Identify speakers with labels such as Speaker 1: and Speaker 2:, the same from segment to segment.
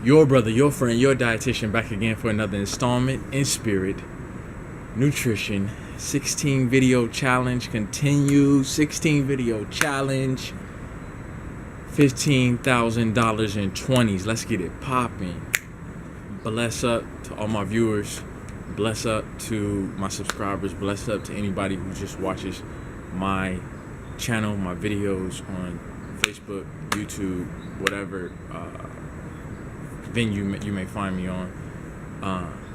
Speaker 1: Your brother, your friend, your dietitian back again for another installment in spirit. Nutrition 16 video challenge continues. 16 video challenge. $15,000 in 20s. Let's get it popping. Bless up to all my viewers. Bless up to my subscribers. Bless up to anybody who just watches my channel, my videos on Facebook, YouTube, whatever venue you may find me on.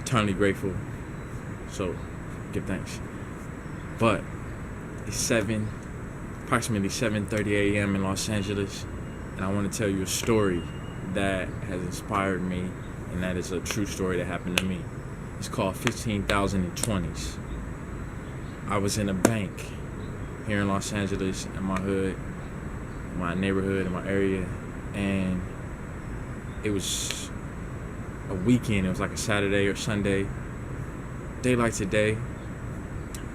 Speaker 1: Eternally grateful. So give thanks. But it's approximately 7:30 a.m. in Los Angeles, and I want to tell you a story that has inspired me, and that is a true story that happened to me. It's called 15,000 in 20s. I was in a bank here in Los Angeles, in my hood, my neighborhood, in my area, and it was a weekend. It was like a Saturday or Sunday, daylight to day,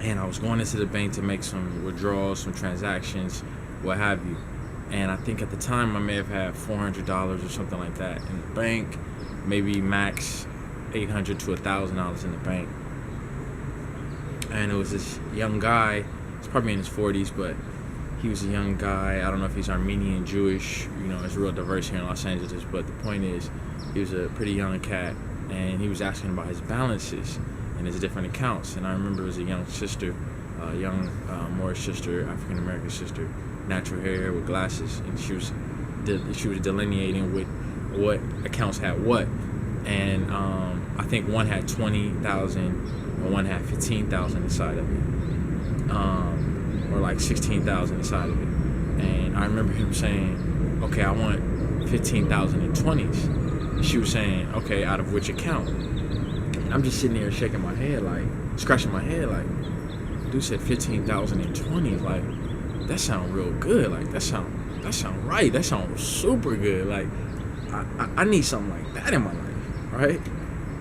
Speaker 1: and I was going into the bank to make some withdrawals, some transactions, what have you. And I think at the time I may have had $400 or something like that in the bank, maybe max $800 to $1,000 in the bank. And it was this young guy. He's probably in his 40s, but he was a young guy. I don't know if he's Armenian, Jewish. It's real diverse here in Los Angeles. But the point is, he was a pretty young cat, and he was asking about his balances and his different accounts. And I remember it was a young sister, young Moorish sister, African American sister, natural hair with glasses, and she was delineating with what accounts had what. And I think one had 20,000 and one had 15,000 inside of it, or like 16,000 inside of it. And I remember him saying, "Okay, I want 15,000 in 20s." And she was saying, "Okay, out of which account?" And I'm just sitting there shaking my head, like scratching my head, like, dude said 15,000 in 20s. Like, that sound real good. Like, that sound right. That sounds super good. Like, I need something like that in my life, right?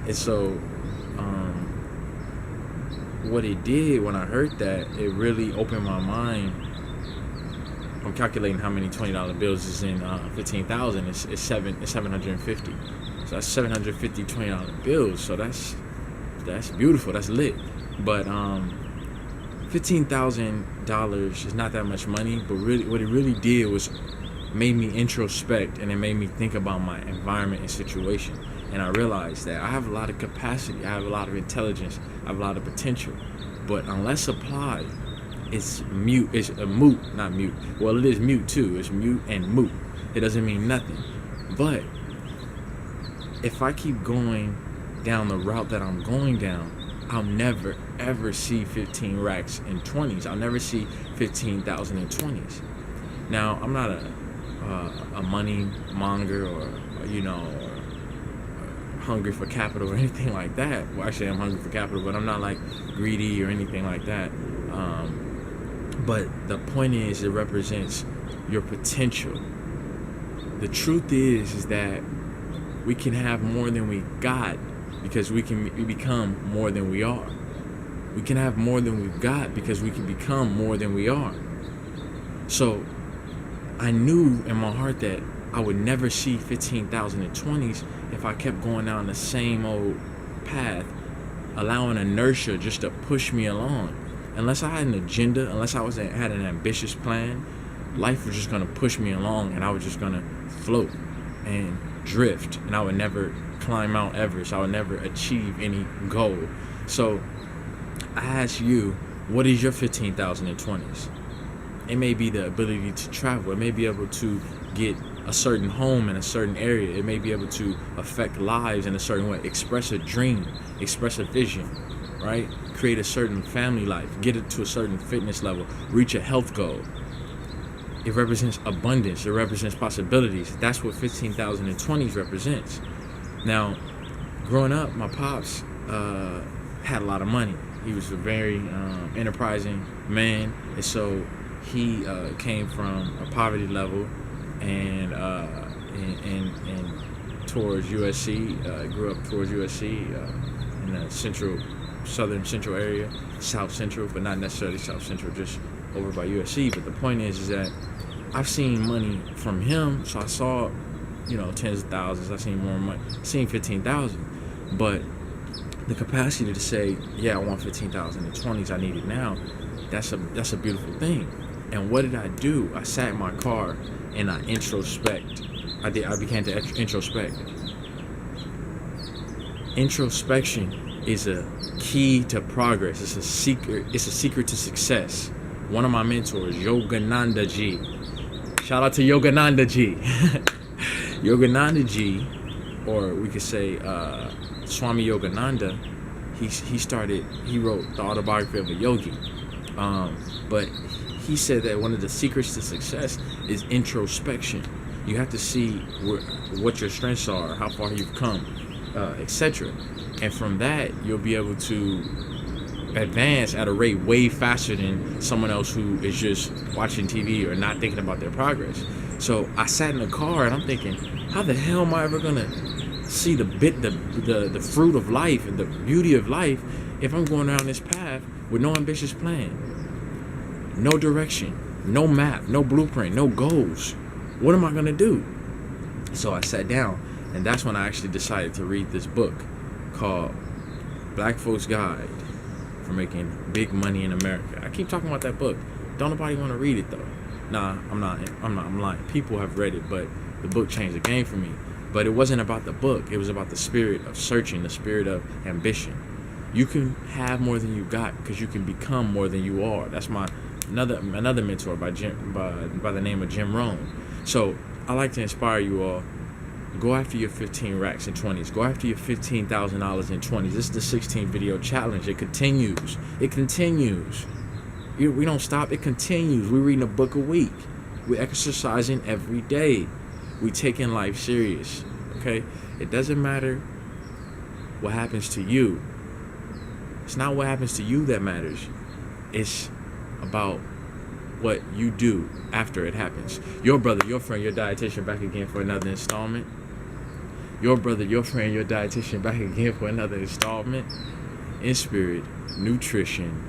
Speaker 1: And so, what it did when I heard that, it really opened my mind. I'm calculating how many $20 bills is in 15,000. It's 750. So that's 750 $20 bills. So that's beautiful. That's lit. But $15,000 is not that much money. But really, what it really did was made me introspect, and it made me think about my environment and situation. And I realized that I have a lot of capacity, I have a lot of intelligence, I have a lot of potential. But unless applied, it's mute. It's a moot, not mute. Well, it is mute too. It's mute and moot. It doesn't mean nothing. But if I keep going down the route that I'm going down, I'll never ever see 15 racks in 20s. I'll never see 15,000 in 20s. Now, I'm not a money monger or hungry for capital or anything like that. Well, actually, I'm hungry for capital, but I'm not like greedy or anything like that. But the point is, it represents your potential. The truth is that we can have more than we got because we become more than we are. We can have more than we've got because we can become more than we are. So I knew in my heart that I would never see 15,000 in 20s if I kept going down the same old path, allowing inertia just to push me along. Unless I had an agenda, unless I had an ambitious plan, life was just going to push me along, and I was just going to float and drift, and I would never climb Mount Everest. I would never achieve any goal. So I ask you, what is your 15,000 in 20s? It may be the ability to travel. It may be able to get a certain home in a certain area. It may be able to affect lives in a certain way, express a dream, express a vision, right? Create a certain family life, get it to a certain fitness level, reach a health goal. It represents abundance. It represents possibilities. That's what 15,000 in 20s represents. Now, growing up, my pops had a lot of money. He was a very enterprising man, and so he came from a poverty level and towards USC, grew up towards USC in the southern central area, south central, but not necessarily south central, just over by USC. But the point is that I've seen money from him, so I saw tens of thousands. I've seen more money. I've seen 15,000, but the capacity to say, yeah, I want 15,000 in 20s. I need it now. That's a beautiful thing. And what did I do? I sat in my car and I introspect. I began to introspect. Introspection is a key to progress. It's a secret to success. One of my mentors, Yogananda Ji. Shout out to Yogananda Ji. Yogananda Ji, or we could say Swami Yogananda. He wrote the autobiography of a yogi. But he said that one of the secrets to success is introspection. You have to see what your strengths are, how far you've come, etc. And from that, you'll be able to advance at a rate way faster than someone else who is just watching TV or not thinking about their progress. So I sat in the car and I'm thinking, how the hell am I ever gonna see the fruit of life and the beauty of life if I'm going down this path with no ambitious plan, no direction, no map, no blueprint, no goals? What am I gonna do? So I sat down, and that's when I actually decided to read this book called Black Folks Guide for Making Big Money in America. I keep talking about that book. Don't nobody want to read it though. Nah, I'm lying. People have read it, but the book changed the game for me. But it wasn't about the book. It was about the spirit of searching, the spirit of ambition. You can have more than you got because you can become more than you are. That's my another mentor by the name of Jim Rohn. So I like to inspire you all. Go after your 15 racks in 20s. Go after your $15,000 in 20s. This is the 16 video challenge. It continues. We don't stop. It continues. We're reading a book a week. We're exercising every day. We taking life serious. Okay? It doesn't matter what happens to you. It's not what happens to you that matters. It's about what you do after it happens. Your brother, your friend, your dietitian back again for another installment. Your brother, your friend, your dietitian back again for another installment. In spirit, nutrition,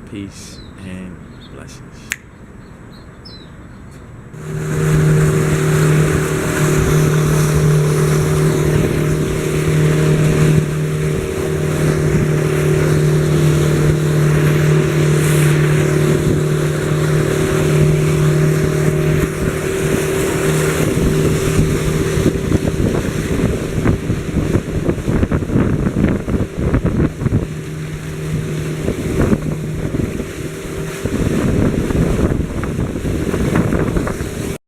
Speaker 1: peace, and blessings.